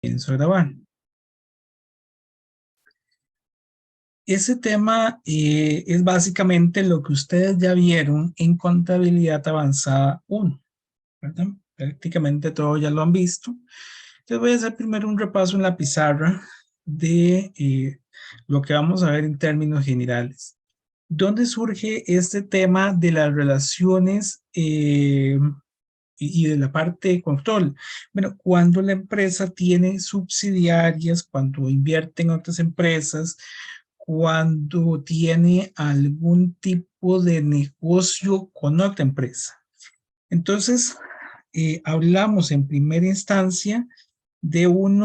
Comienzo a grabar. Ese tema es básicamente lo que ustedes ya vieron en Contabilidad Avanzada 1, ¿verdad? Prácticamente todo ya lo han visto. Entonces voy a hacer primero un repaso en la pizarra de lo que vamos a ver en términos generales. ¿Dónde surge este tema de las relaciones y de la parte de control? Bueno, cuando la empresa tiene subsidiarias, cuando invierte en otras empresas, cuando tiene algún tipo de negocio con otra empresa. Entonces, hablamos en primera instancia de un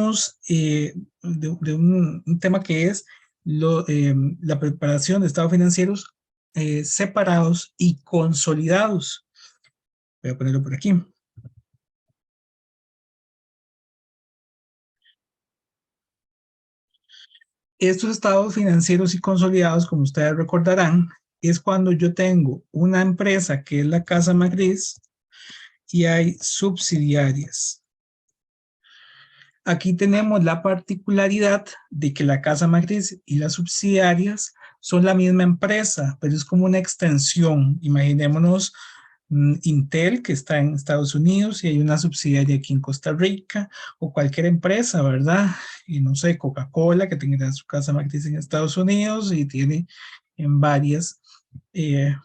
tema que es la preparación de estados financieros separados y consolidados. Voy a ponerlo por aquí. Estos estados financieros y consolidados, como ustedes recordarán, es cuando yo tengo una empresa que es la casa matriz y hay subsidiarias. Aquí tenemos la particularidad de que la casa matriz y las subsidiarias son la misma empresa, pero es como una extensión. Imaginémonos Intel, que está en Estados Unidos y hay una subsidiaria aquí en Costa Rica, o cualquier empresa, ¿verdad? Y no sé, Coca-Cola, que tendrá su casa matriz en Estados Unidos y tiene en varias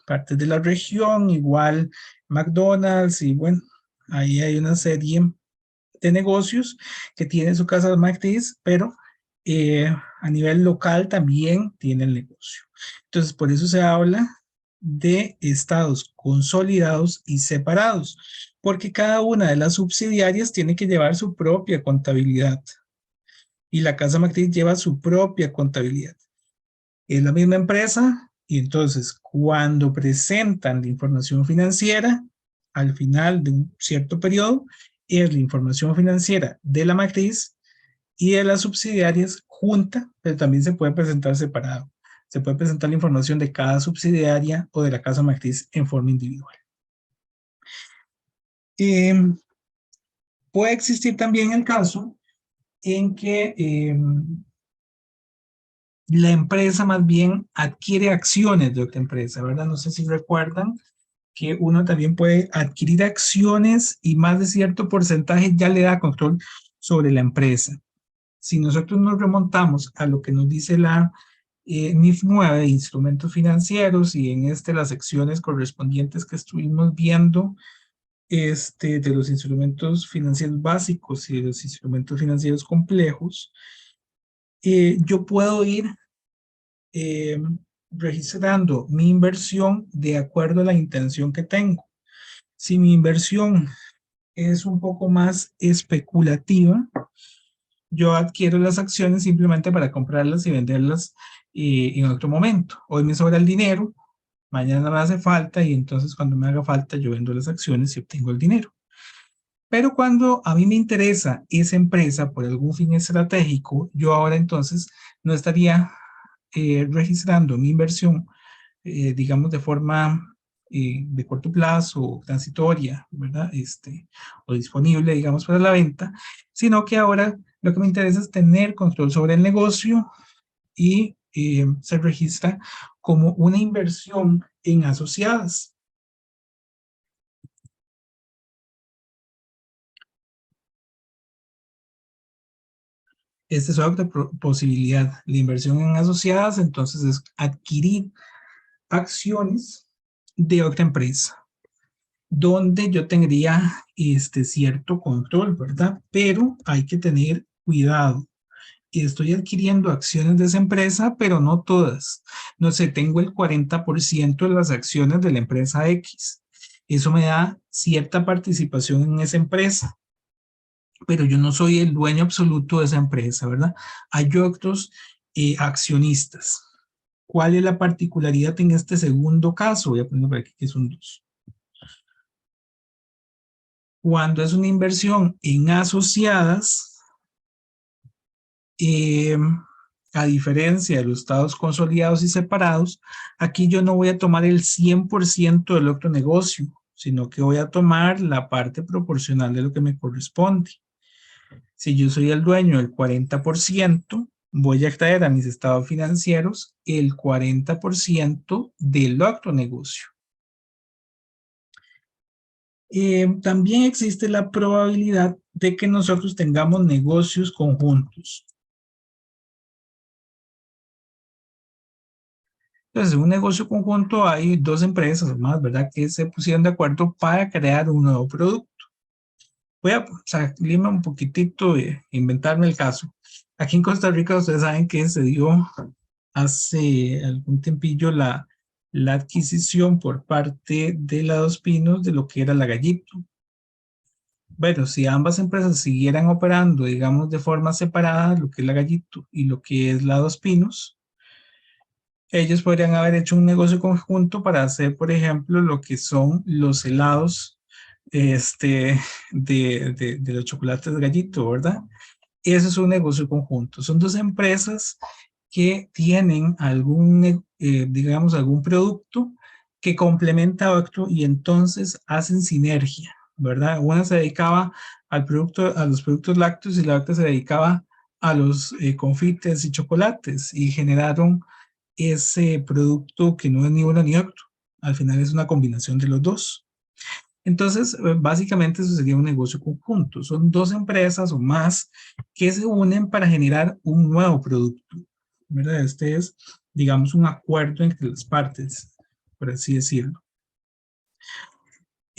partes de la región, igual McDonald's, y bueno, ahí hay una serie de negocios que tienen su casa matriz, pero a nivel local también tienen negocio. Entonces, por eso se habla de estados consolidados y separados, porque cada una de las subsidiarias tiene que llevar su propia contabilidad y la casa matriz lleva su propia contabilidad. Es la misma empresa y entonces cuando presentan la información financiera al final de un cierto periodo, es la información financiera de la matriz y de las subsidiarias junta, pero también se puede presentar separado. Se puede presentar la información de cada subsidiaria o de la casa matriz en forma individual. Eh, Puede existir también el caso en que la empresa más bien adquiere acciones de otra empresa, ¿verdad? No sé si recuerdan que uno también puede adquirir acciones y más de cierto porcentaje ya le da control sobre la empresa. Si nosotros nos remontamos a lo que nos dice la NIF 9 de instrumentos financieros y en las secciones correspondientes que estuvimos viendo de los instrumentos financieros básicos y de los instrumentos financieros complejos, yo puedo ir eh, registrando mi inversión de acuerdo a la intención que tengo. Si mi inversión es un poco más especulativa, yo adquiero las acciones simplemente para comprarlas y venderlas en otro momento. Hoy me sobra el dinero, mañana me hace falta y entonces cuando me haga falta yo vendo las acciones y obtengo el dinero. Pero cuando a mí me interesa esa empresa por algún fin estratégico, yo ahora entonces no estaría registrando mi inversión, digamos, de forma de corto plazo o transitoria, ¿verdad? O disponible, digamos, para la venta, sino que ahora lo que me interesa es tener control sobre el negocio y se registra como una inversión en asociadas. Esta es otra posibilidad. La inversión en asociadas, entonces, es adquirir acciones de otra empresa, donde yo tendría cierto control, ¿verdad? Pero hay que tener cuidado. Estoy adquiriendo acciones de esa empresa, pero no todas. No sé, tengo el 40% de las acciones de la empresa X. Eso me da cierta participación en esa empresa, pero yo no soy el dueño absoluto de esa empresa, ¿verdad? Hay otros accionistas. ¿Cuál es la particularidad en este segundo caso? Voy a poner por aquí que son dos. Cuando es una inversión en asociadas, eh, a diferencia de los estados consolidados y separados, aquí yo no voy a tomar el 100% del otro negocio, sino que voy a tomar la parte proporcional de lo que me corresponde. Si yo soy el dueño del 40%, voy a extraer a mis estados financieros el 40% del otro negocio. También existe la probabilidad de que nosotros tengamos negocios conjuntos. Entonces, en un negocio conjunto hay dos empresas o más, ¿verdad? Que se pusieron de acuerdo para crear un nuevo producto. Voy a salirme un poquitito de inventarme el caso. Aquí en Costa Rica ustedes saben que se dio hace algún tiempillo la adquisición por parte de la Dos Pinos de lo que era la Gallito. Bueno, si ambas empresas siguieran operando, digamos, de forma separada, lo que es la Gallito y lo que es la Dos Pinos, ellos podrían haber hecho un negocio conjunto para hacer, por ejemplo, lo que son los helados de los chocolates de Gallito, ¿verdad? Eso es un negocio conjunto. Son dos empresas que tienen algún, digamos, algún producto que complementa a otro y entonces hacen sinergia, ¿verdad? Una se dedicaba al producto, a los productos lácteos y la otra se dedicaba a los confites y chocolates y generaron ese producto que no es ni uno ni otro. Al final es una combinación de los dos. Entonces, básicamente eso sería un negocio conjunto. Son dos empresas o más que se unen para generar un nuevo producto, ¿verdad? Este es, digamos, un acuerdo entre las partes, por así decirlo.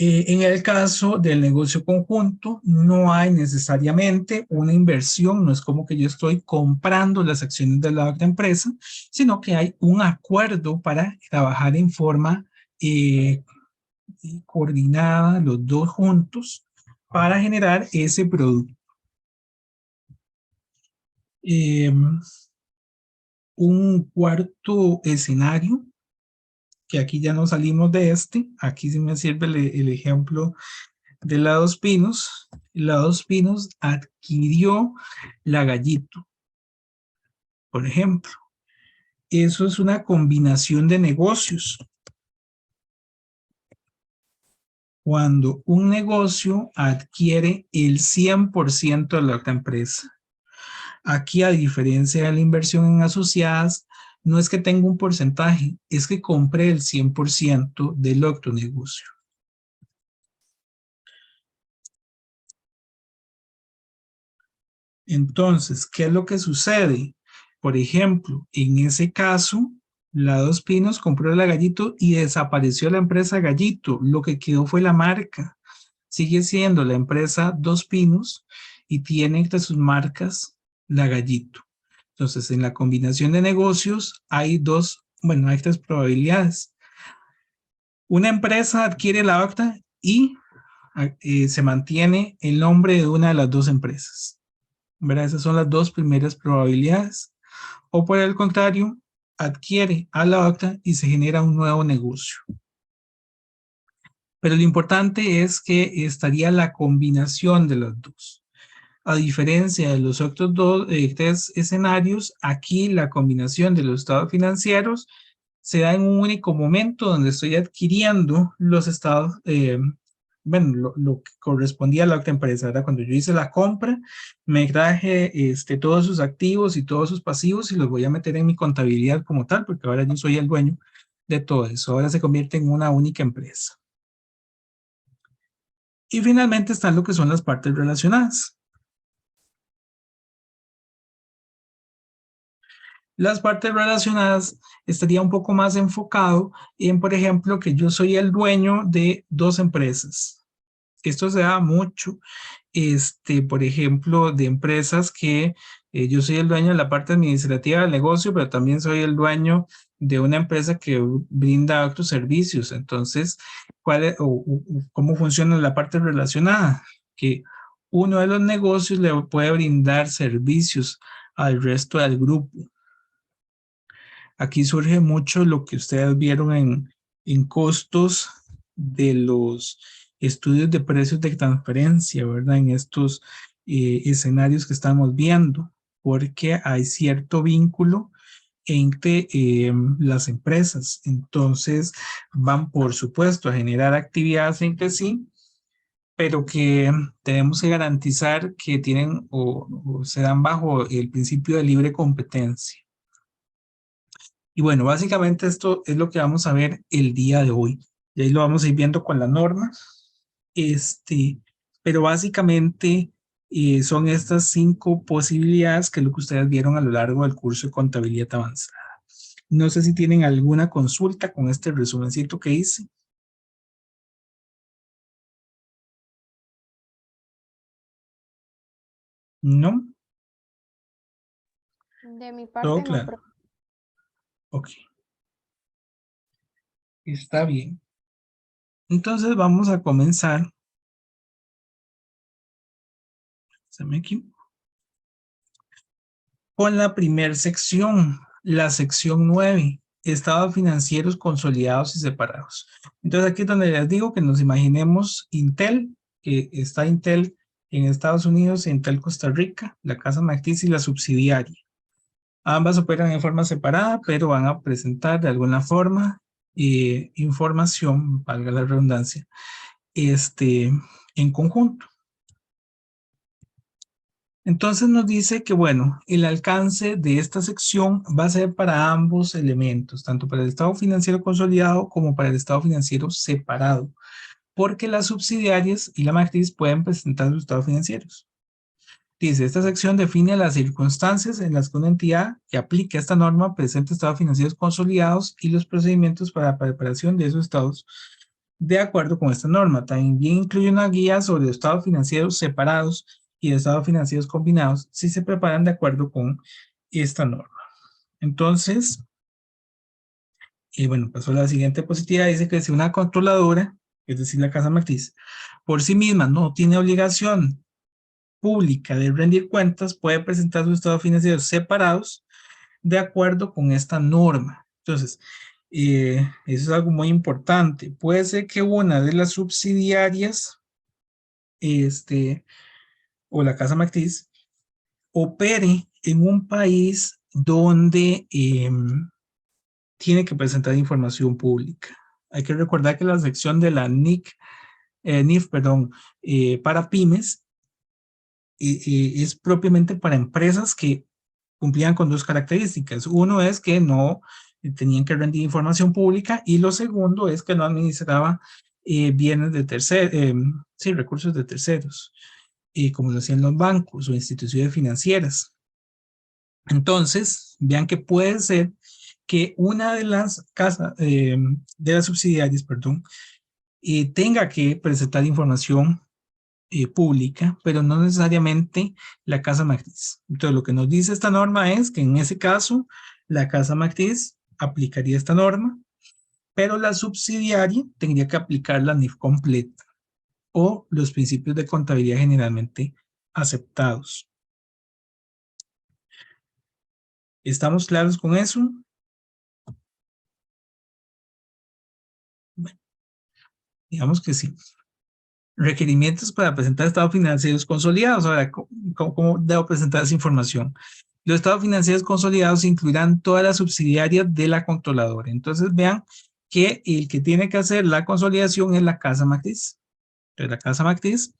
En el caso del negocio conjunto, no hay necesariamente una inversión, no es como que yo estoy comprando las acciones de la otra empresa, sino que hay un acuerdo para trabajar en forma coordinada, los dos juntos, para generar ese producto. Un cuarto escenario, que aquí ya no salimos de aquí sí me sirve el ejemplo de la Dos Pinos. La Dos Pinos adquirió la Gallito, por ejemplo. Eso es una combinación de negocios. Cuando un negocio adquiere el 100% de la otra empresa. Aquí, a diferencia de la inversión en asociadas, no es que tenga un porcentaje, es que compré el 100% del otro negocio. Entonces, ¿qué es lo que sucede? Por ejemplo, en ese caso, la Dos Pinos compró la Gallito y desapareció la empresa Gallito. Lo que quedó fue la marca. Sigue siendo la empresa Dos Pinos y tiene entre sus marcas la Gallito. Entonces, en la combinación de negocios hay hay tres probabilidades. Una empresa adquiere la otra y se mantiene el nombre de una de las dos empresas. ¿Verdad? Esas son las dos primeras probabilidades. O por el contrario, adquiere a la otra y se genera un nuevo negocio. Pero lo importante es que estaría la combinación de las dos. A diferencia de los otros tres escenarios, aquí la combinación de los estados financieros se da en un único momento donde estoy adquiriendo los estados, lo que correspondía a la otra empresa, ¿verdad? Cuando yo hice la compra, me traje todos sus activos y todos sus pasivos y los voy a meter en mi contabilidad como tal, porque ahora yo soy el dueño de todo eso. Ahora se convierte en una única empresa. Y finalmente están lo que son las partes relacionadas. Las partes relacionadas estaría un poco más enfocado en, por ejemplo, que yo soy el dueño de dos empresas. Esto se da mucho, por ejemplo, de empresas que yo soy el dueño de la parte administrativa del negocio, pero también soy el dueño de una empresa que brinda otros servicios. Entonces, ¿cómo funciona la parte relacionada? Que uno de los negocios le puede brindar servicios al resto del grupo. Aquí surge mucho lo que ustedes vieron en costos de los estudios de precios de transferencia, ¿verdad? En estos escenarios que estamos viendo, porque hay cierto vínculo entre las empresas. Entonces, van, por supuesto, a generar actividades entre sí, pero que tenemos que garantizar que tienen o se dan bajo el principio de libre competencia. Y bueno, básicamente esto es lo que vamos a ver el día de hoy. Y ahí lo vamos a ir viendo con la norma. Pero básicamente son estas 5 posibilidades que es lo que ustedes vieron a lo largo del curso de contabilidad avanzada. No sé si tienen alguna consulta con este resumencito que hice. ¿No? De mi Todo parte no. claro. Ok, está bien. Entonces vamos a comenzar. Aquí, con la primera sección, la sección 9, estados financieros consolidados y separados. Entonces aquí es donde les digo que nos imaginemos Intel, que está Intel en Estados Unidos, Intel Costa Rica, la casa matriz y la subsidiaria. Ambas operan en forma separada, pero van a presentar de alguna forma información, valga la redundancia, en conjunto. Entonces nos dice que, bueno, el alcance de esta sección va a ser para ambos elementos, tanto para el estado financiero consolidado como para el estado financiero separado, porque las subsidiarias y la matriz pueden presentar sus estados financieros. Dice, esta sección define las circunstancias en las que una entidad que aplique esta norma presenta estados financieros consolidados y los procedimientos para la preparación de esos estados de acuerdo con esta norma. También incluye una guía sobre estados financieros separados y estados financieros combinados si se preparan de acuerdo con esta norma. Entonces, bueno, pasó a la siguiente positiva, dice que si una controladora, es decir, la casa matriz, por sí misma no tiene obligación pública de rendir cuentas, puede presentar sus estados financieros separados de acuerdo con esta norma. Entonces, eso es algo muy importante. Puede ser que una de las subsidiarias o la casa matriz opere en un país donde tiene que presentar información pública. Hay que recordar que la sección de la NIF, para pymes es propiamente para empresas que cumplían con 2 características. Uno es que no tenían que rendir información pública y lo segundo es que no administraba bienes de terceros, sí, recursos de terceros, como lo hacían los bancos o instituciones financieras. Entonces, vean que puede ser que una de las casas, de las subsidiarias, perdón, tenga que presentar información pública, pero no necesariamente la casa matriz. Entonces, lo que nos dice esta norma es que en ese caso, la casa matriz aplicaría esta norma, pero la subsidiaria tendría que aplicar la NIF completa o los principios de contabilidad generalmente aceptados. ¿Estamos claros con eso? Bueno, digamos que sí. Requerimientos para presentar estados financieros consolidados. Ahora, ¿cómo debo presentar esa información? Los estados financieros consolidados incluirán todas las subsidiarias de la controladora. Entonces, vean que el que tiene que hacer la consolidación es la casa matriz. Entonces, la casa matriz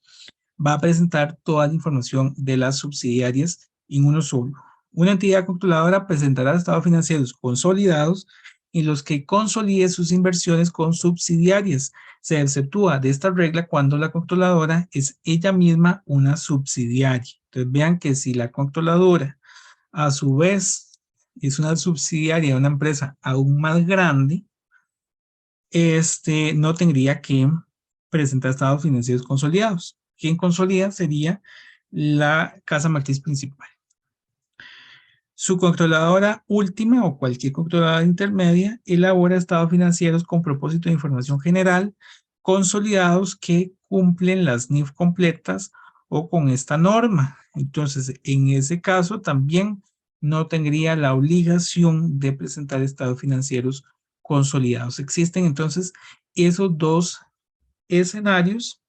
va a presentar toda la información de las subsidiarias en uno solo. Una entidad controladora presentará estados financieros consolidados en los que consolide sus inversiones con subsidiarias. Se exceptúa de esta regla cuando la controladora es ella misma una subsidiaria. Entonces vean que si la controladora a su vez es una subsidiaria de una empresa aún más grande, no tendría que presentar estados financieros consolidados. Quien consolida sería la casa matriz principal. Su controladora última o cualquier controladora intermedia elabora estados financieros con propósito de información general consolidados que cumplen las NIF completas o con esta norma. Entonces, en ese caso también no tendría la obligación de presentar estados financieros consolidados. Existen entonces esos 2 escenarios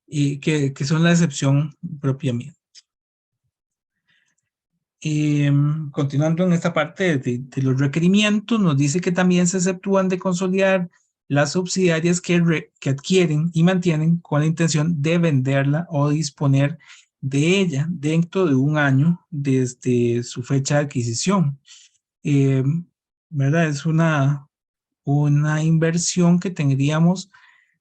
que son la excepción propiamente. Continuando en esta parte de los requerimientos, nos dice que también se exceptúan de consolidar las subsidiarias que adquieren y mantienen con la intención de venderla o disponer de ella dentro de un año desde su fecha de adquisición. Eh, ¿Verdad? Es una inversión que tendríamos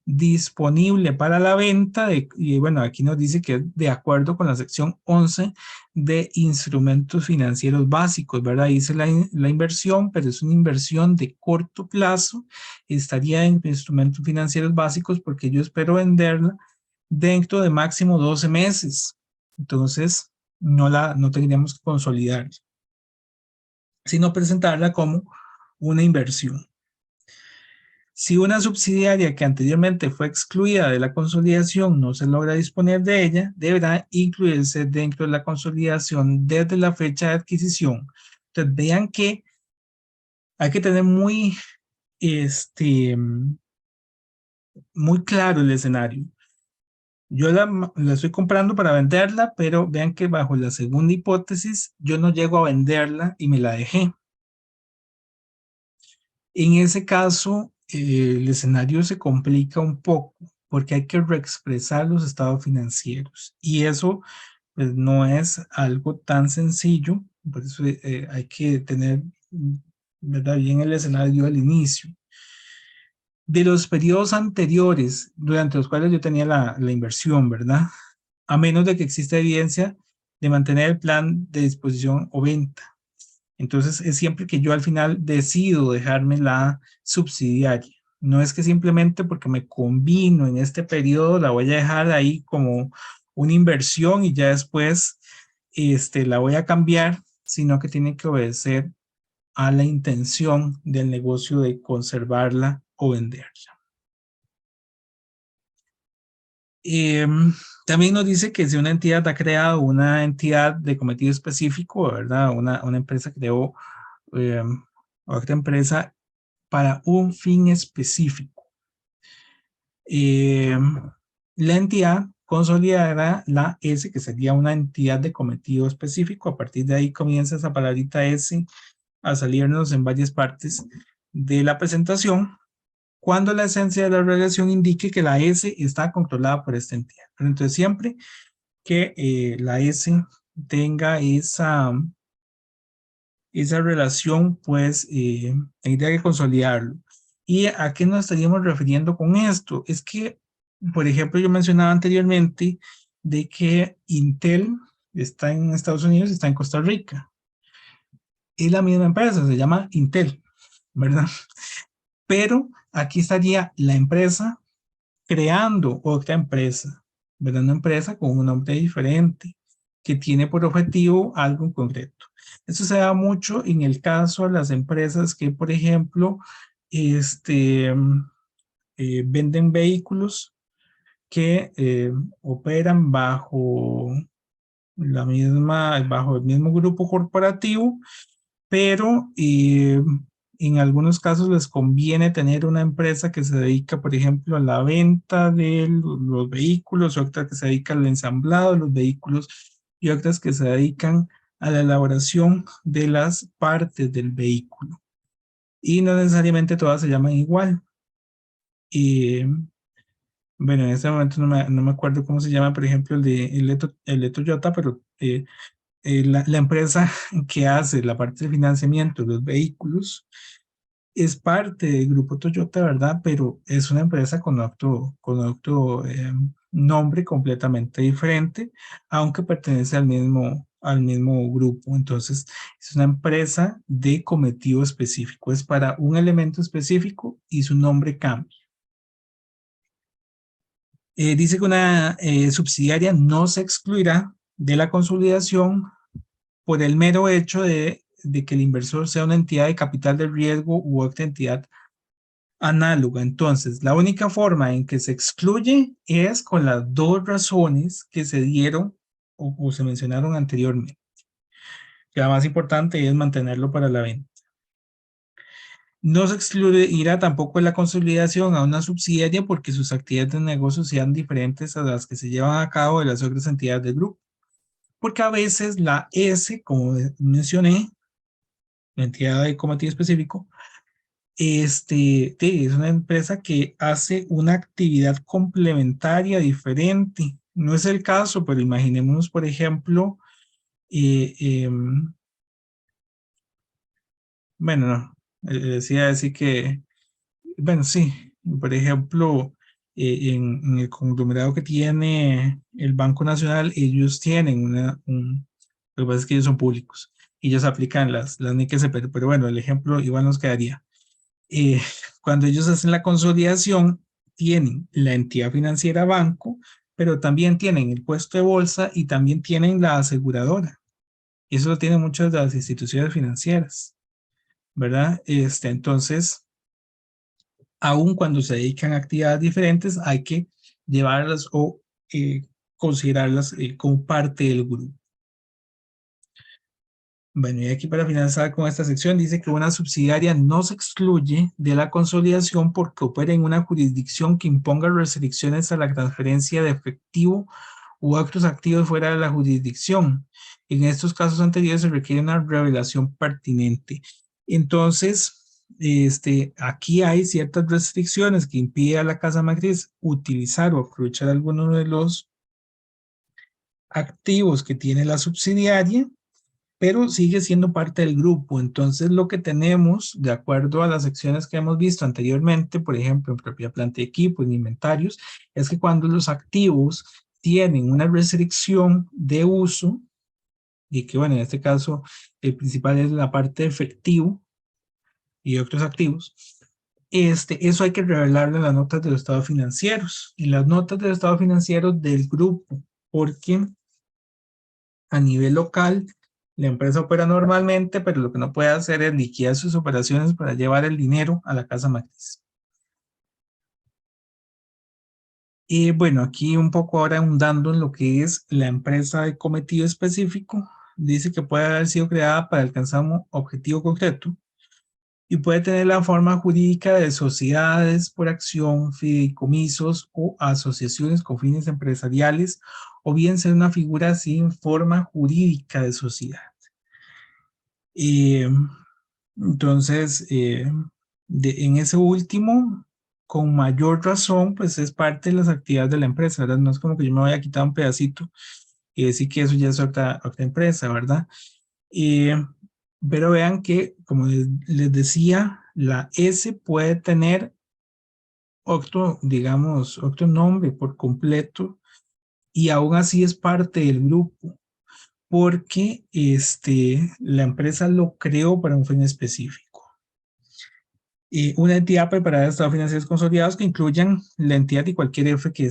disponible para la venta y bueno, aquí nos dice que es de acuerdo con la sección 11 de instrumentos financieros básicos, ¿verdad? Dice la inversión, pero es una inversión de corto plazo, estaría en instrumentos financieros básicos porque yo espero venderla dentro de máximo 12 meses. Entonces, no tendríamos que consolidarla, sino presentarla como una inversión. Si una subsidiaria que anteriormente fue excluida de la consolidación no se logra disponer de ella, deberá incluirse dentro de la consolidación desde la fecha de adquisición. Entonces, vean que hay que tener muy claro el escenario. Yo la estoy comprando para venderla, pero vean que bajo la segunda hipótesis, yo no llego a venderla y me la dejé. En ese caso, el escenario se complica un poco porque hay que reexpresar los estados financieros y eso pues, no es algo tan sencillo, por eso hay que tener, ¿verdad? Bien el escenario al inicio. De los periodos anteriores, durante los cuales yo tenía la inversión, ¿verdad? A menos de que exista evidencia de mantener el plan de disposición o venta. Entonces es siempre que yo al final decido dejarme la subsidiaria. No es que simplemente porque me convino en este periodo la voy a dejar ahí como una inversión y ya después la voy a cambiar, sino que tiene que obedecer a la intención del negocio de conservarla o venderla. Eh, También nos dice que si una entidad ha creado una entidad de cometido específico, ¿verdad? Una empresa creó eh, otra empresa para un fin específico. Eh, la entidad consolidará la S, que sería una entidad de cometido específico. A partir de ahí comienza esa palabrita S a salirnos en varias partes de la presentación, cuando la esencia de la relación indique que la S está controlada por esta entidad. Pero entonces siempre que la S tenga esa relación, pues tendría que consolidarlo. ¿Y a qué nos estaríamos refiriendo con esto? Es que, por ejemplo, yo mencionaba anteriormente de que Intel está en Estados Unidos y está en Costa Rica. Es la misma empresa, se llama Intel, ¿verdad? Pero aquí estaría la empresa creando otra empresa, ¿verdad? Una empresa con un nombre diferente que tiene por objetivo algo en concreto. Eso se da mucho en el caso de las empresas que, por ejemplo, este, venden vehículos que operan bajo el mismo grupo corporativo, pero en algunos casos les conviene tener una empresa que se dedica, por ejemplo, a la venta de los vehículos, otra que se dedica al ensamblado de los vehículos y otras que se dedican a la elaboración de las partes del vehículo. Y no necesariamente todas se llaman igual. Y bueno, en este momento no me acuerdo cómo se llama, por ejemplo, el de Toyota, pero la empresa que hace la parte de financiamiento de los vehículos es parte del grupo Toyota, ¿verdad? Pero es una empresa con otro nombre completamente diferente, aunque pertenece al mismo grupo. Entonces, es una empresa de cometido específico, es para un elemento específico y su nombre cambia. Dice que una subsidiaria no se excluirá de la consolidación por el mero hecho de que el inversor sea una entidad de capital de riesgo u otra entidad análoga. Entonces, la única forma en que se excluye es con las dos razones que se dieron o se mencionaron anteriormente. Que la más importante es mantenerlo para la venta. No se excluirá tampoco la consolidación a una subsidiaria porque sus actividades de negocio sean diferentes a las que se llevan a cabo de las otras entidades del grupo. Porque a veces la S, como mencioné, la entidad de cometido específico, Es una empresa que hace una actividad complementaria diferente. No es el caso, pero imaginémonos, por ejemplo, eh, em, bueno, no, decía decir que, bueno, sí, por ejemplo, en el conglomerado que tiene el Banco Nacional, ellos tienen lo que pasa es que ellos son públicos y ellos aplican las NIC, pero bueno, el ejemplo igual nos quedaría. eh, Cuando ellos hacen la consolidación, tienen la entidad financiera banco, pero también tienen el puesto de bolsa y también tienen la aseguradora. Y eso lo tienen muchas de las instituciones financieras, ¿verdad? Entonces, aun cuando se dedican a actividades diferentes, hay que llevarlas o considerarlas como parte del grupo. Bueno, y aquí para finalizar con esta sección dice que una subsidiaria no se excluye de la consolidación porque opera en una jurisdicción que imponga restricciones a la transferencia de efectivo u otros activos fuera de la jurisdicción. En estos casos anteriores se requiere una revelación pertinente. Entonces, aquí hay ciertas restricciones que impiden a la casa matriz utilizar o aprovechar algunos de los activos que tiene la subsidiaria, pero sigue siendo parte del grupo. Entonces, lo que tenemos, de acuerdo a las secciones que hemos visto anteriormente, por ejemplo, en propiedad, planta y equipo, en inventarios, es que cuando los activos tienen una restricción de uso, y que bueno, en este caso el principal es la parte de efectivo y otros activos, eso hay que revelarlo en las notas de los estados financieros, en las notas de los estados financieros del grupo, porque a nivel local, la empresa opera normalmente, pero lo que no puede hacer es liquidar sus operaciones para llevar el dinero a la casa matriz. Y bueno, aquí un poco ahora ahondando en lo que es la empresa de cometido específico, dice que puede haber sido creada para alcanzar un objetivo concreto y puede tener la forma jurídica de sociedades por acción, fideicomisos o asociaciones con fines empresariales, o bien ser una figura sin forma jurídica de sociedad. Eh, entonces, en ese último, con mayor razón, pues es parte de las actividades de la empresa, ¿verdad? No es como que yo me vaya a quitar un pedacito y decir que eso ya es otra empresa, ¿verdad? Eh, pero vean que, como les decía, la S puede tener otro, digamos, otro nombre por completo y aún así es parte del grupo porque la empresa lo creó para un fin específico. Una entidad preparada de estados financieros consolidados que incluyan la entidad y cualquier F que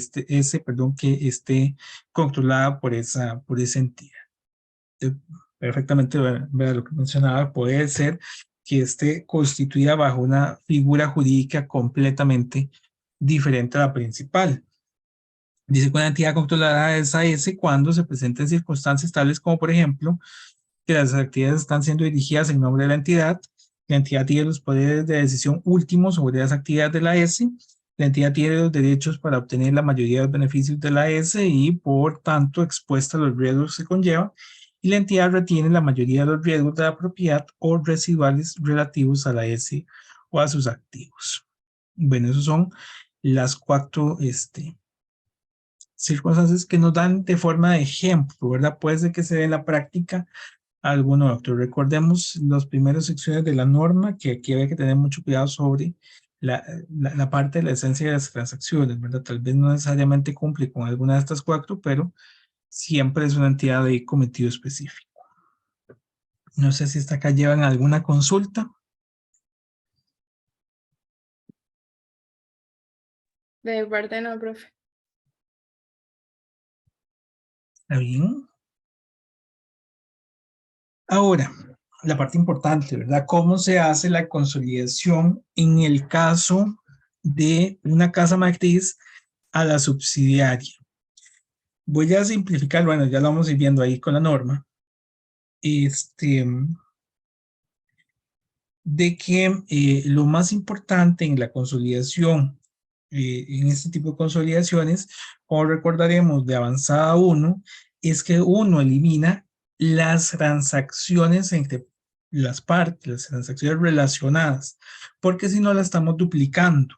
que esté controlada por esa entidad. Perfectamente, vea lo que mencionaba, puede ser que esté constituida bajo una figura jurídica completamente diferente a la principal. Dice que una entidad controlada es AS cuando se presenten circunstancias tales como, por ejemplo, que las actividades están siendo dirigidas en nombre de la entidad tiene los poderes de decisión últimos sobre las actividades de la S, la entidad tiene los derechos para obtener la mayoría de los beneficios de la S y por tanto expuesta a los riesgos que conlleva, y la entidad retiene la mayoría de los riesgos de la propiedad o residuales relativos a la S o a sus activos. Bueno, esos son las cuatro circunstancias que nos dan de forma de ejemplo, ¿verdad? Puede ser que se dé en la práctica alguno otro. Recordemos las primeras secciones de la norma, que aquí hay que tener mucho cuidado sobre la parte de la esencia de las transacciones, ¿verdad? Tal vez no necesariamente cumple con alguna de estas cuatro, pero siempre es una entidad de cometido específico. No sé si hasta acá llevan alguna consulta. De parte no, profe. ¿Está bien? Ahora, la parte importante, ¿verdad? ¿Cómo se hace la consolidación en el caso de una casa matriz a la subsidiaria? Voy a simplificar, bueno, ya lo vamos a ir viendo ahí con la norma, este, de que lo más importante en la consolidación, en este tipo de consolidaciones, como recordaremos de avanzada 1, es que uno elimina las transacciones entre las partes, las transacciones relacionadas, porque si no la estamos duplicando.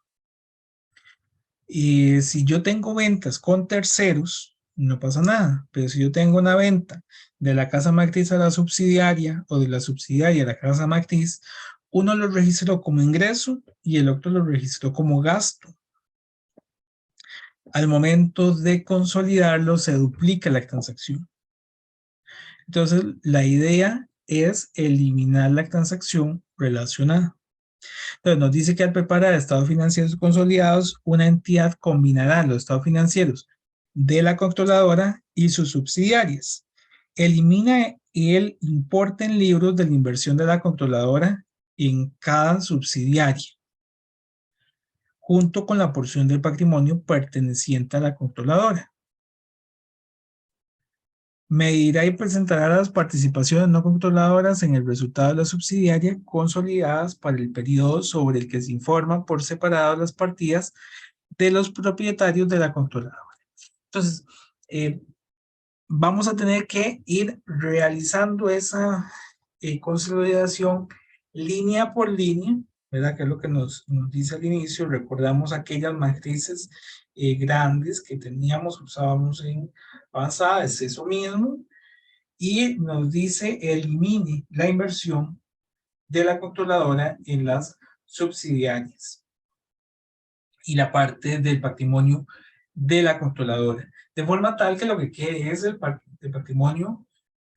Y si yo tengo ventas con terceros, no pasa nada, pero si yo tengo una venta de la casa matriz a la subsidiaria o de la subsidiaria a la casa matriz, uno lo registró como ingreso y el otro lo registró como gasto. Al momento de consolidarlo, se duplica la transacción. Entonces, la idea es eliminar la transacción relacionada. Entonces, nos dice que al preparar estados financieros consolidados, una entidad combinará los estados financieros de la controladora y sus subsidiarias. Elimina el importe en libros de la inversión de la controladora en cada subsidiaria, junto con la porción del patrimonio perteneciente a la controladora. Medirá y presentará las participaciones no controladoras en el resultado de la subsidiaria consolidadas para el periodo sobre el que se informan por separado las partidas de los propietarios de la controladora. Entonces, vamos a tener que ir realizando esa consolidación línea por línea, ¿verdad? Que es lo que nos dice al inicio. Recordamos aquellas matrices grandes que teníamos, usábamos en avanzada, es eso mismo. Y nos dice elimine la inversión de la controladora en las subsidiarias y la parte del patrimonio de la controladora. De forma tal que lo que quede es el patrimonio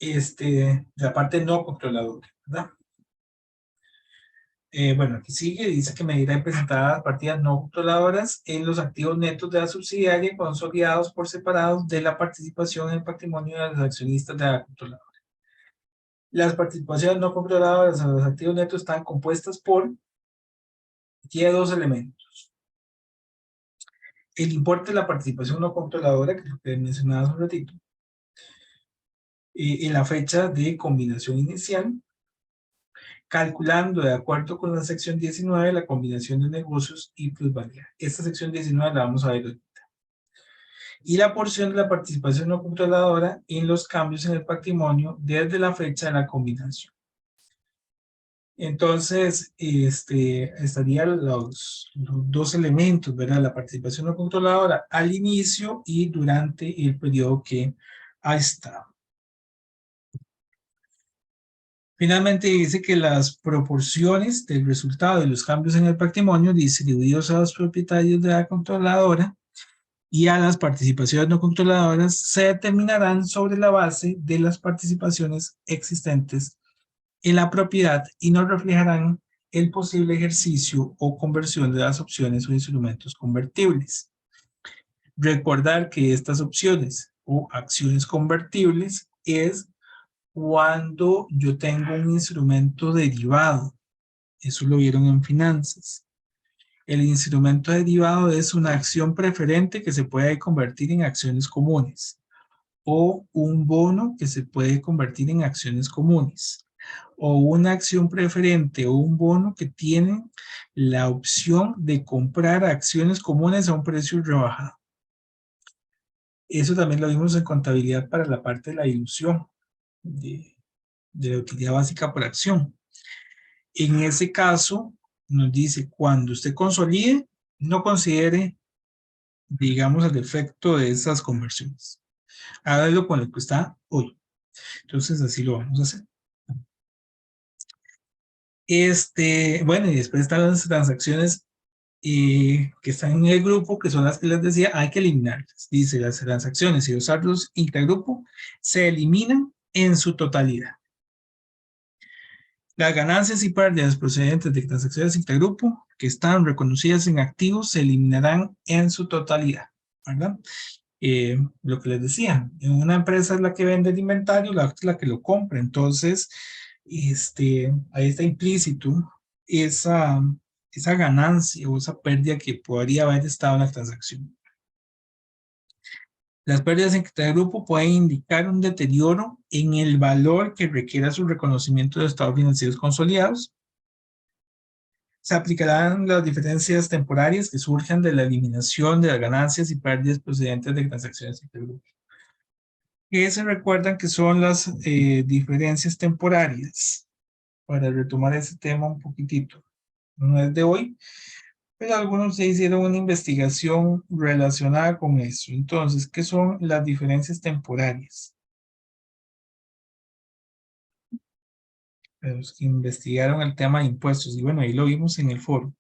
de la parte no controladora, ¿verdad? Bueno, aquí sigue, dice que medirá y presentará las partidas no controladoras en los activos netos de la subsidiaria consolidados por separados de la participación en el patrimonio de los accionistas de la controladora. Las participaciones no controladoras en los activos netos están compuestas por dos elementos. El importe de la participación no controladora, que es lo que mencionaba hace un ratito, en la fecha de combinación inicial, calculando de acuerdo con la sección 19 la combinación de negocios y plusvalía. Esta sección 19 la vamos a ver ahorita. Y la porción de la participación no controladora en los cambios en el patrimonio desde la fecha de la combinación. Entonces, estarían los dos elementos, ¿verdad? La participación no controladora al inicio y durante el periodo que ha estado. Finalmente dice que las proporciones del resultado de los cambios en el patrimonio distribuidos a los propietarios de la controladora y a las participaciones no controladoras se determinarán sobre la base de las participaciones existentes en la propiedad y no reflejarán el posible ejercicio o conversión de las opciones o instrumentos convertibles. Recordar que estas opciones o acciones convertibles es cuando yo tengo un instrumento derivado. Eso lo vieron en finanzas. El instrumento derivado es una acción preferente que se puede convertir en acciones comunes o un bono que se puede convertir en acciones comunes o una acción preferente o un bono que tiene la opción de comprar acciones comunes a un precio rebajado. Eso también lo vimos en contabilidad para la parte de la dilución de la utilidad básica por acción. En ese caso, nos dice, cuando usted consolide, no considere, digamos, el efecto de esas conversiones. Hágalo con el que está hoy. Entonces, así lo vamos a hacer. Bueno, y después están las transacciones que están en el grupo, que son las que les decía, hay que eliminarlas. Dice, las transacciones y los saldos intergrupo se eliminan en su totalidad. Las ganancias y pérdidas procedentes de transacciones intergrupo que están reconocidas en activos se eliminarán en su totalidad, ¿verdad? Lo que les decía, en una empresa es la que vende el inventario, la otra es la que lo compra. Entonces, ahí está implícito esa ganancia o esa pérdida que podría haber estado en la transacción. Las pérdidas en cada grupo pueden indicar un deterioro en el valor que requiera su reconocimiento de estados financieros consolidados. Se aplicarán las diferencias temporarias que surjan de la eliminación de las ganancias y pérdidas procedentes de transacciones intergrupos. Que se recuerdan que son las diferencias temporarias. para retomar ese tema un poquitito. No es de hoy, pero algunos se hicieron una investigación relacionada con eso. Entonces, ¿qué son las diferencias temporarias? Los que investigaron el tema de impuestos. Y bueno, ahí lo vimos en el foro.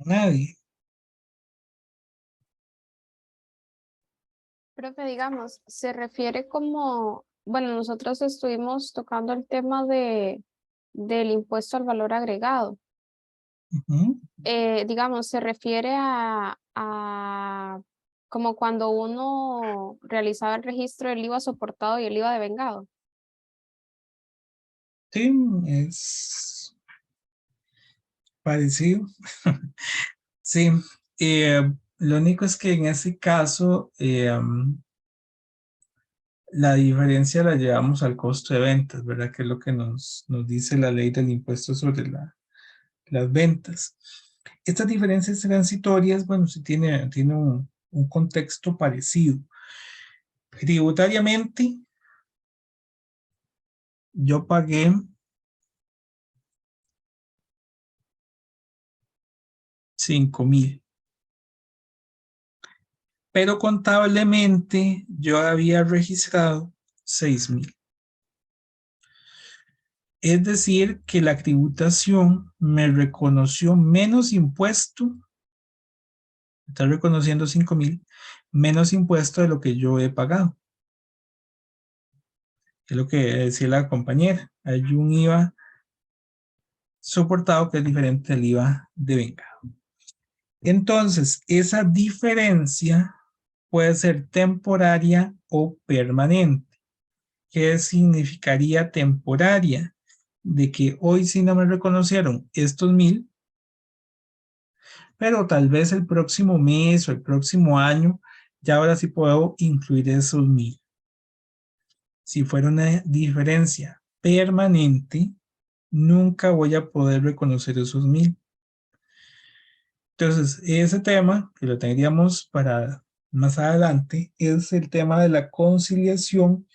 Nadie. Profe, digamos, se refiere como, bueno, nosotros estuvimos tocando el tema del impuesto al valor agregado. Ujú. Digamos, se refiere a como cuando uno realizaba el registro del IVA soportado y el IVA devengado. Sí, es parecido. Sí, lo único es que en ese caso la diferencia la llevamos al costo de ventas, ¿verdad? Que es lo que nos dice la ley del impuesto sobre las ventas. Estas diferencias transitorias, bueno, sí tiene un contexto parecido. Tributariamente, yo pagué 5,000, pero contablemente yo había registrado 6,000. Es decir, que la tributación me reconoció menos impuesto, está reconociendo 5,000, menos impuesto de lo que yo he pagado. Es lo que decía la compañera. Hay un IVA soportado que es diferente del IVA devengado. Entonces, esa diferencia puede ser temporaria o permanente. ¿Qué significaría temporaria? De que hoy sí no me reconocieron estos 1,000, pero tal vez el próximo mes o el próximo año, ya ahora sí puedo incluir esos 1,000. Si fuera una diferencia permanente, nunca voy a poder reconocer esos 1,000. Entonces, ese tema, que lo tendríamos para más adelante, es el tema de la conciliación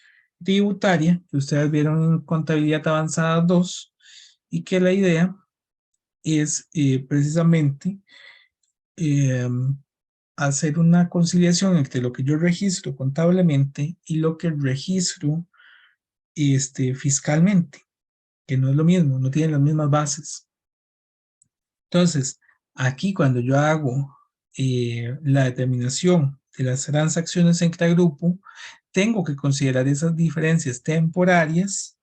tributaria, que ustedes vieron en Contabilidad Avanzada 2, y que la idea es precisamente eh, hacer una conciliación entre lo que yo registro contablemente y lo que registro fiscalmente, que no es lo mismo, no tienen las mismas bases. Entonces, aquí cuando yo hago la determinación de las transacciones en cada grupo, tengo que considerar esas diferencias temporarias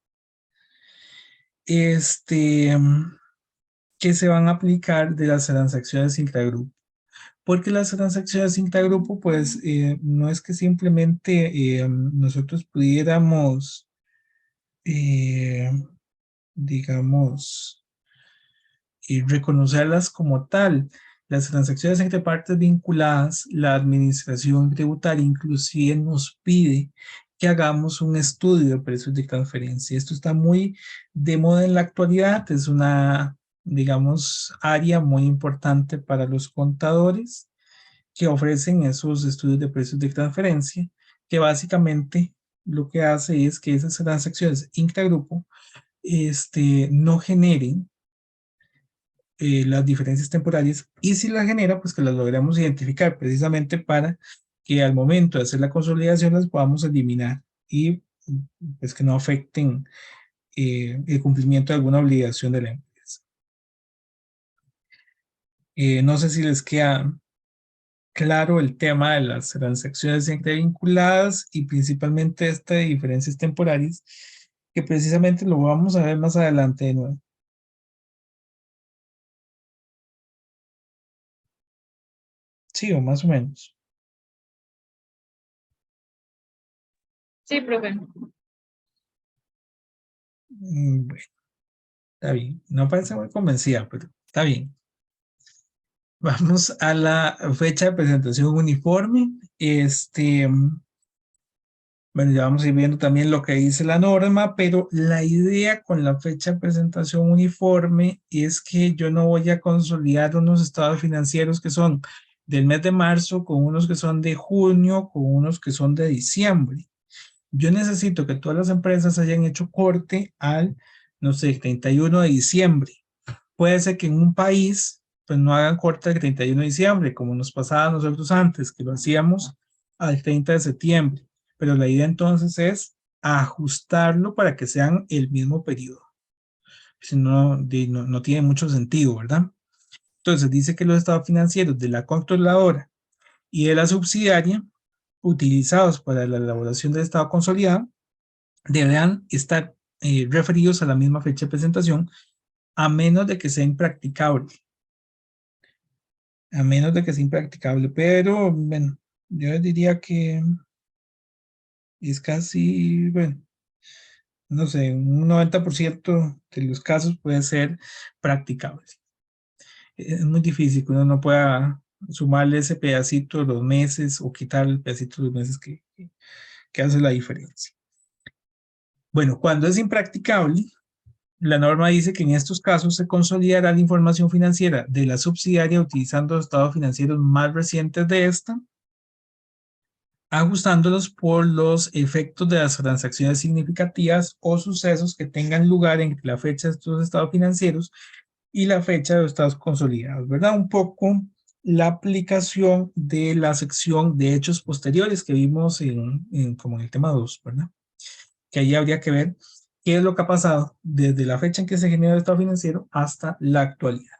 que se van a aplicar de las transacciones intragrupo. Porque las transacciones intragrupo, pues no es que simplemente nosotros pudiéramos, eh, digamos, y reconocerlas como tal. Las transacciones entre partes vinculadas, la administración tributaria inclusive nos pide que hagamos un estudio de precios de transferencia. Esto está muy de moda en la actualidad, es una, digamos, área muy importante para los contadores que ofrecen esos estudios de precios de transferencia, que básicamente lo que hace es que esas transacciones intragrupo no generen las diferencias temporales, y si las genera, pues que las logremos identificar precisamente para que al momento de hacer la consolidación las podamos eliminar y pues que no afecten el cumplimiento de alguna obligación de la empresa. No sé si les queda claro el tema de las transacciones intervinculadas y principalmente esta de diferencias temporales, que precisamente lo vamos a ver más adelante de nuevo. Sí, o más o menos. Sí, profe. Bueno, está bien. No parece muy convencida, pero está bien. Vamos a la fecha de presentación uniforme. Bueno, ya vamos a ir viendo también lo que dice la norma, pero la idea con la fecha de presentación uniforme es que yo no voy a consolidar unos estados financieros que son del mes de marzo con unos que son de junio, con unos que son de diciembre. Yo necesito que todas las empresas hayan hecho corte al, no sé, 31 de diciembre. Puede ser que en un país pues no hagan corte el 31 de diciembre, como nos pasaba a nosotros antes, que lo hacíamos al 30 de septiembre. Pero la idea entonces es ajustarlo para que sean el mismo periodo. Si no, no tiene mucho sentido, ¿verdad? Entonces dice que los estados financieros de la controladora y de la subsidiaria utilizados para la elaboración del estado consolidado deberán estar referidos a la misma fecha de presentación, a menos de que sea impracticable. A menos de que sea impracticable, pero bueno, yo diría que es casi, bueno, no sé, un 90% de los casos puede ser practicable. Es muy difícil que uno no pueda sumarle ese pedacito de los meses o quitar el pedacito de los meses que hace la diferencia. Bueno, cuando es impracticable, la norma dice que en estos casos se consolidará la información financiera de la subsidiaria utilizando los estados financieros más recientes de esta, ajustándolos por los efectos de las transacciones significativas o sucesos que tengan lugar entre la fecha de estos estados financieros y la fecha de los estados consolidados, ¿verdad? Un poco la aplicación de la sección de hechos posteriores que vimos como en el tema 2, ¿verdad? Que ahí habría que ver qué es lo que ha pasado desde la fecha en que se generó el estado financiero hasta la actualidad.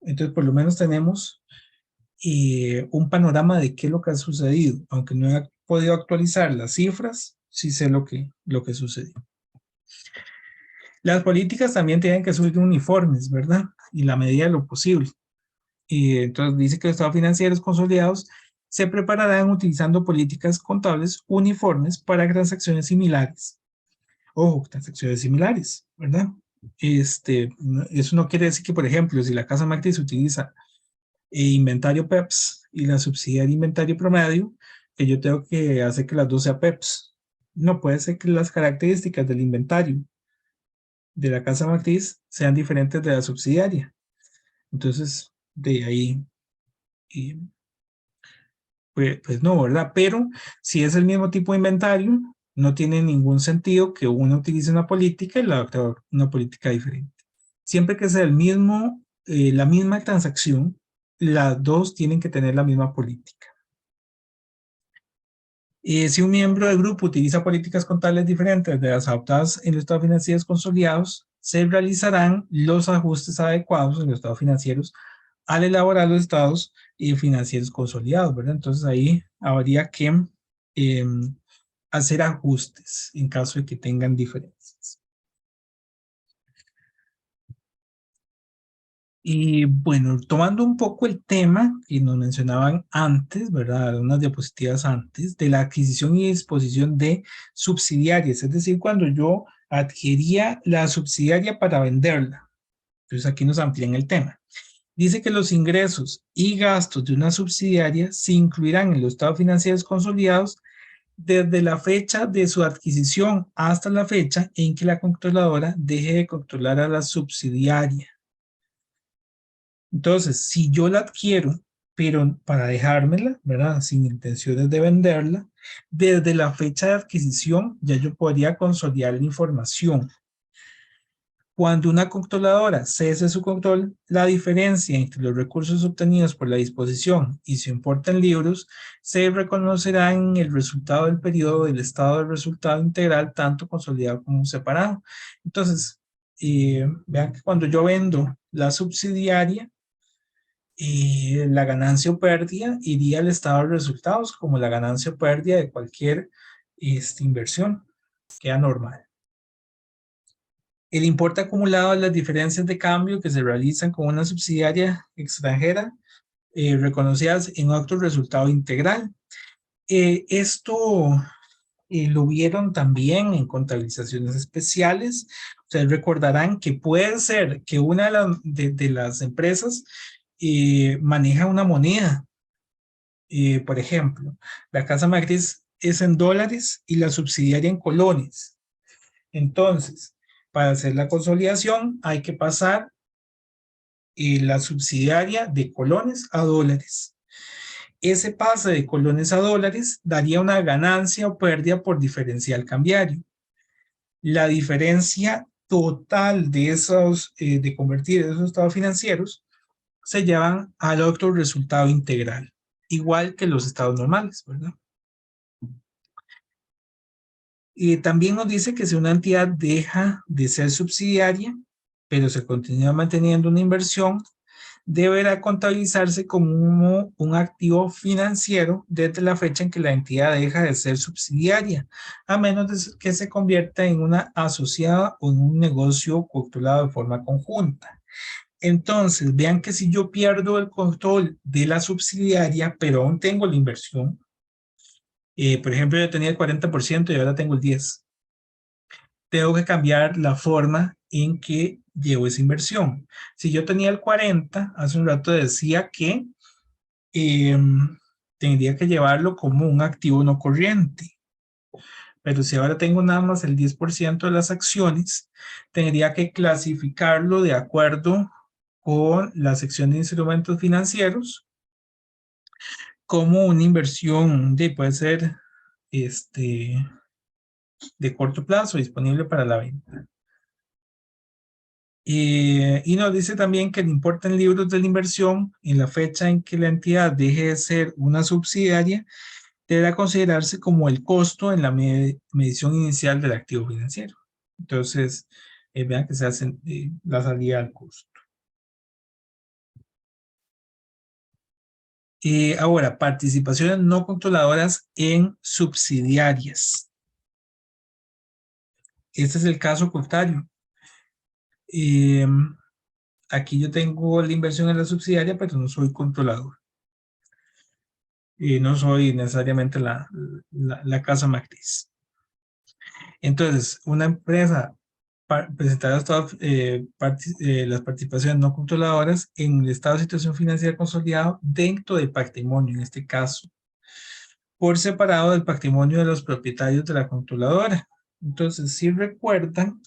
Entonces, por lo menos tenemos un panorama de qué es lo que ha sucedido. Aunque no he podido actualizar las cifras, sí sé lo que sucedió. Las políticas también tienen que ser uniformes, ¿verdad? Y la medida de lo posible. Y entonces dice que los estados financieros consolidados se prepararán utilizando políticas contables uniformes para transacciones similares. Ojo, transacciones similares, ¿verdad? Eso no quiere decir que, por ejemplo, si la casa matriz utiliza inventario PEPS y la subsidiaria inventario promedio, que yo tengo que hacer que las dos sean PEPS. No puede ser que las características del inventario de la casa matriz sean diferentes de la subsidiaria. Entonces, de ahí, pues no, ¿verdad? Pero si es el mismo tipo de inventario, no tiene ningún sentido que uno utilice una política y la otra una política diferente. Siempre que sea la misma transacción, las dos tienen que tener la misma política. Si un miembro del grupo utiliza políticas contables diferentes de las adoptadas en los estados financieros consolidados, se realizarán los ajustes adecuados en los estados financieros al elaborar los estados financieros consolidados, ¿verdad? Entonces ahí habría que hacer ajustes en caso de que tengan diferencias. Y bueno, tomando un poco el tema que nos mencionaban antes, ¿verdad? Unas diapositivas antes, de la adquisición y disposición de subsidiarias, es decir, cuando yo adquiría la subsidiaria para venderla. Entonces aquí nos amplían el tema. Dice que los ingresos y gastos de una subsidiaria se incluirán en los estados financieros consolidados desde la fecha de su adquisición hasta la fecha en que la controladora deje de controlar a la subsidiaria. Entonces, si yo la adquiero, pero para dejármela, ¿verdad? Sin intenciones de venderla, desde la fecha de adquisición ya yo podría consolidar la información. Cuando una controladora cese su control, la diferencia entre los recursos obtenidos por la disposición y su importe en libros se reconocerá en el resultado del periodo del estado del resultado integral, tanto consolidado como separado. Entonces, vean que cuando yo vendo la subsidiaria, la ganancia o pérdida iría al estado de resultados como la ganancia o pérdida de cualquier inversión, queda normal. El importe acumulado de las diferencias de cambio que se realizan con una subsidiaria extranjera reconocidas en otro resultado integral. Esto lo vieron también en contabilizaciones especiales. Ustedes recordarán que puede ser que una de las empresas maneja una moneda. Por ejemplo, la casa matriz es en dólares y la subsidiaria en colones. Entonces, para hacer la consolidación hay que pasar la subsidiaria de colones a dólares. Ese pase de colones a dólares daría una ganancia o pérdida por diferencial cambiario. La diferencia total de esos, de convertir esos estados financieros, se llevan al otro resultado integral, igual que los estados normales, ¿verdad? Y también nos dice que si una entidad deja de ser subsidiaria, pero se continúa manteniendo una inversión, deberá contabilizarse como un activo financiero desde la fecha en que la entidad deja de ser subsidiaria, a menos de que se convierta en una asociada o en un negocio controlado de forma conjunta. Entonces, vean que si yo pierdo el control de la subsidiaria, pero aún tengo la inversión, por ejemplo, yo tenía el 40% y ahora tengo el 10%. Tengo que cambiar la forma en que llevo esa inversión. Si yo tenía el 40%, hace un rato decía que tendría que llevarlo como un activo no corriente. Pero si ahora tengo nada más el 10% de las acciones, tendría que clasificarlo de acuerdo con la sección de instrumentos financieros como una inversión puede ser de corto plazo disponible para la venta. Y nos dice también que le importan libros de la inversión en la fecha en que la entidad deje de ser una subsidiaria, deberá considerarse como el costo en la medición inicial del activo financiero. Entonces, vean que se hace la salida al costo. Ahora, participaciones no controladoras en subsidiarias. Este es el caso contrario. Aquí yo tengo la inversión en la subsidiaria, pero no soy controlador. No soy necesariamente la casa matriz. Entonces, una empresa presentará las participaciones no controladoras en el estado de situación financiera consolidado dentro del patrimonio, en este caso, por separado del patrimonio de los propietarios de la controladora. Entonces, si recuerdan,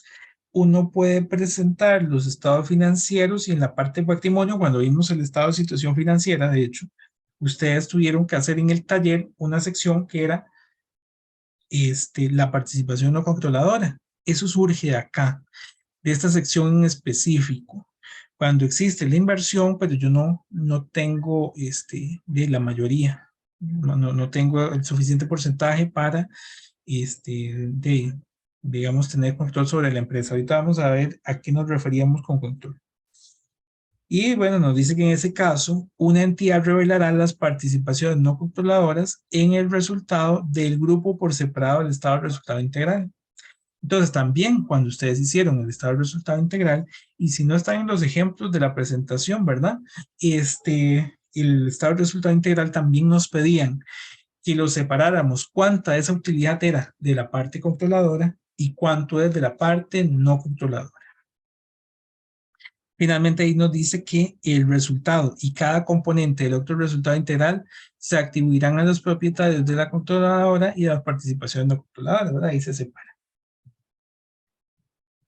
uno puede presentar los estados financieros y en la parte de patrimonio, cuando vimos el estado de situación financiera, de hecho, ustedes tuvieron que hacer en el taller una sección que era la participación no controladora. Eso surge de acá, de esta sección en específico. Cuando existe la inversión, pero yo no tengo de la mayoría, no tengo el suficiente porcentaje para digamos, tener control sobre la empresa. Ahorita vamos a ver a qué nos referíamos con control. Y bueno, nos dice que en ese caso, una entidad revelará las participaciones no controladoras en el resultado del grupo por separado del estado de resultado integral. Entonces, también cuando ustedes hicieron el estado de resultado integral, y si no están en los ejemplos de la presentación, ¿verdad? El estado de resultado integral también nos pedían que lo separáramos cuánta de esa utilidad era de la parte controladora y cuánto es de la parte no controladora. Finalmente ahí nos dice que el resultado y cada componente del otro resultado integral se atribuirán a los propietarios de la controladora y a las participaciones no controladoras, ¿verdad? Ahí se separa.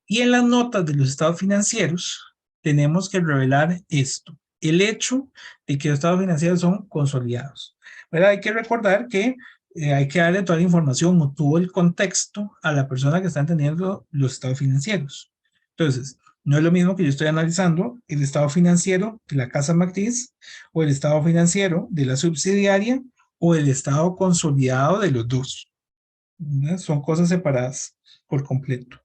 Y en las notas de los estados financieros tenemos que revelar esto, el hecho de que los estados financieros son consolidados. ¿Verdad? Hay que recordar que hay que darle toda la información o todo el contexto a la persona que está entendiendo los estados financieros. Entonces, no es lo mismo que yo estoy analizando el estado financiero de la casa matriz o el estado financiero de la subsidiaria o el estado consolidado de los dos. ¿Verdad? Son cosas separadas por completo.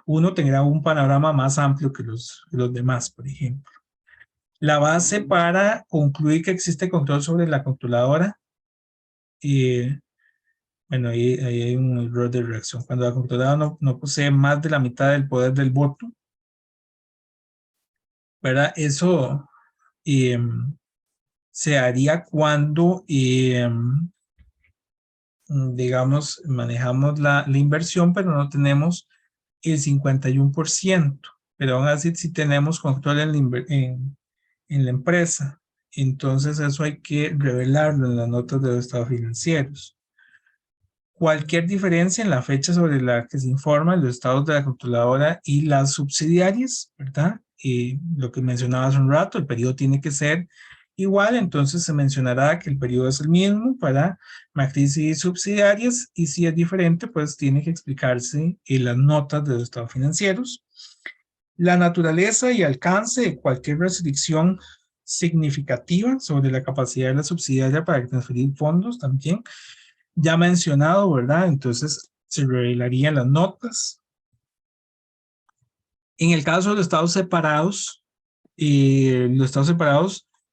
Uno tendrá un panorama más amplio que los demás, por ejemplo. La base para concluir que existe control sobre la controladora, bueno, ahí hay un error de reacción. Cuando la controladora no posee más de la mitad del poder del voto, ¿verdad? Eso se haría cuando, digamos, manejamos la inversión, pero no tenemos el 51%. Pero aún así, si tenemos control en la empresa, entonces eso hay que revelarlo en las notas de los estados financieros. cualquier diferencia en la fecha sobre la que se informan los estados de la controladora y las subsidiarias, ¿verdad? Lo que mencionaba hace un rato, el periodo tiene que ser igual, entonces se mencionará que el periodo es el mismo para matriz y subsidiarias, y si es diferente, pues tiene que explicarse en las notas de los estados financieros. La naturaleza y alcance de cualquier restricción significativa sobre la capacidad de la subsidiaria para transferir fondos también ya mencionado, ¿verdad? Entonces se revelarían las notas. En el caso de los estados separados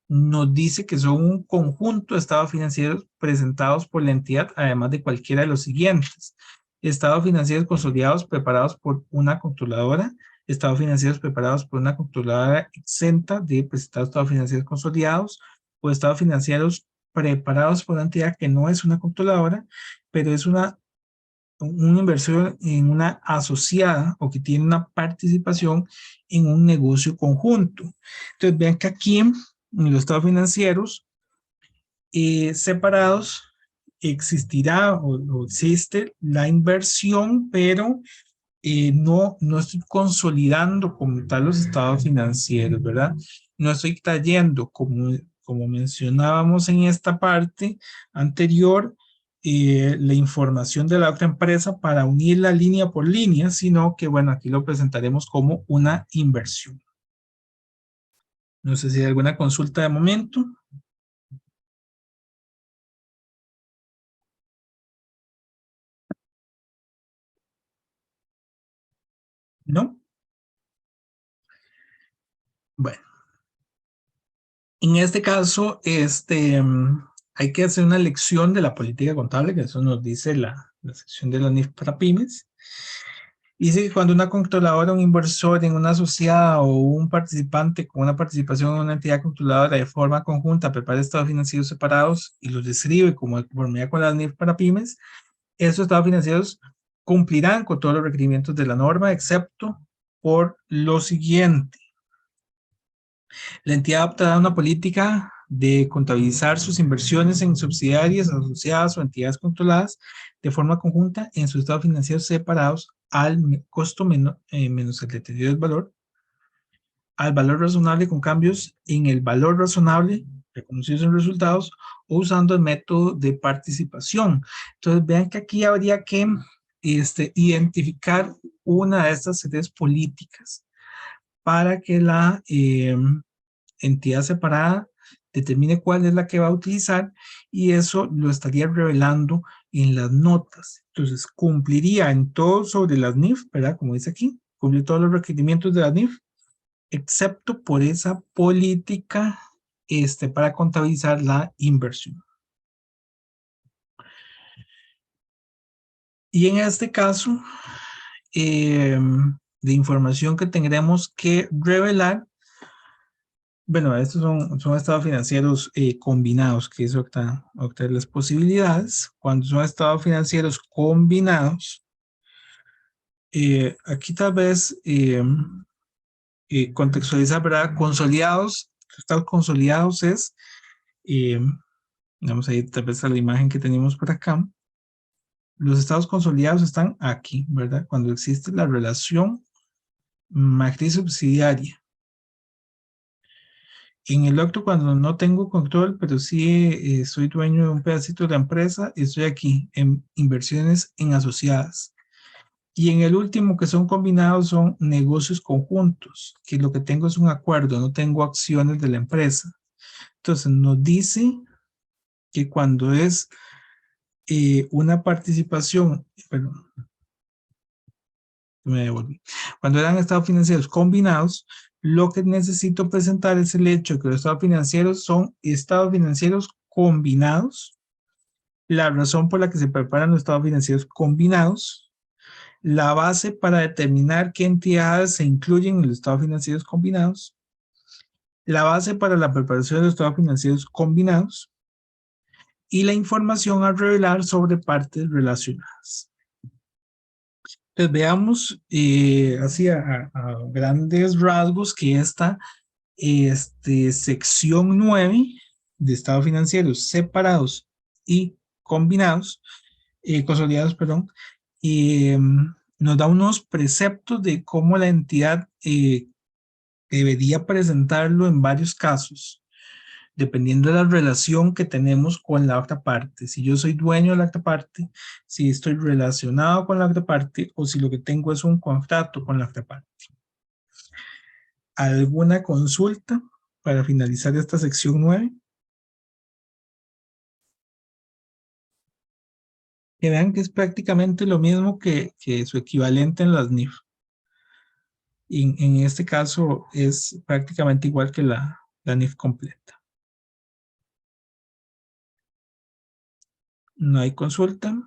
nos dice que son un conjunto de estados financieros presentados por la entidad, además de cualquiera de los siguientes: estados financieros consolidados preparados por una controladora, estados financieros preparados por una controladora exenta de presentar estados financieros consolidados, o estados financieros preparados por una entidad que no es una controladora, pero es una inversión en una asociada o que tiene una participación en un negocio conjunto. Entonces vean que aquí en los estados financieros separados existirá o existe la inversión, pero no estoy consolidando como tal los estados financieros, ¿verdad? No estoy trayendo, como mencionábamos en esta parte anterior, la información de la otra empresa para unirla línea por línea, sino que, bueno, aquí lo presentaremos como una inversión. No sé si hay alguna consulta de momento. ¿No? Bueno, en este caso, hay que hacer una lección de la política contable, que eso nos dice la sección de la NIF para pymes. Dice que cuando una controladora, un inversor en una asociada o un participante con una participación en una entidad controladora de forma conjunta prepara estados financieros separados y los describe como de conformidad con la NIF para pymes, esos estados financieros cumplirán con todos los requerimientos de la norma, excepto por lo siguiente: la entidad adoptará una política de contabilizar sus inversiones en subsidiarias, asociadas o entidades controladas de forma conjunta en sus estados financieros separados al costo menos el deterioro del valor, al valor razonable con cambios en el valor razonable reconocidos en resultados, o usando el método de participación. Entonces vean que aquí habría que identificar una de estas series políticas para que la entidad separada determine cuál es la que va a utilizar, y eso lo estaría revelando en las notas. Entonces cumpliría en todo sobre las NIF, ¿verdad? Como dice aquí, cumple todos los requerimientos de la NIF, excepto por esa política para contabilizar la inversión. Y en este caso, de información que tendremos que revelar, bueno, estos son estados financieros combinados, que es otra de las posibilidades. Cuando son estados financieros combinados, aquí tal vez contextualizar, ¿verdad? Consolidados, estados consolidados es, eh, vamos a ir tal vez a la imagen que tenemos por acá. Los estados consolidados están aquí, ¿verdad? Cuando existe la relación matriz subsidiaria. En el otro, cuando no tengo control, pero sí soy dueño de un pedacito de la empresa, estoy aquí en inversiones en asociadas. Y en el último, que son combinados, son negocios conjuntos, que lo que tengo es un acuerdo, no tengo acciones de la empresa. Entonces nos dice que cuando es una participación, perdón, me devolví. Cuando eran estados financieros combinados, lo que necesito presentar es el hecho de que los estados financieros son estados financieros combinados, la razón por la que se preparan los estados financieros combinados, la base para determinar qué entidades se incluyen en los estados financieros combinados, la base para la preparación de los estados financieros combinados y la información a revelar sobre partes relacionadas. Entonces veamos así a grandes rasgos que esta sección 9 de estados financieros separados y combinados consolidados, perdón, y nos da unos preceptos de cómo la entidad debería presentarlo en varios casos, dependiendo de la relación que tenemos con la otra parte. Si yo soy dueño de la otra parte, si estoy relacionado con la otra parte o si lo que tengo es un contrato con la otra parte. ¿Alguna consulta para finalizar esta sección 9? Que vean que es prácticamente lo mismo que su equivalente en las NIF. En este caso es prácticamente igual que la NIF completa. No hay consulta.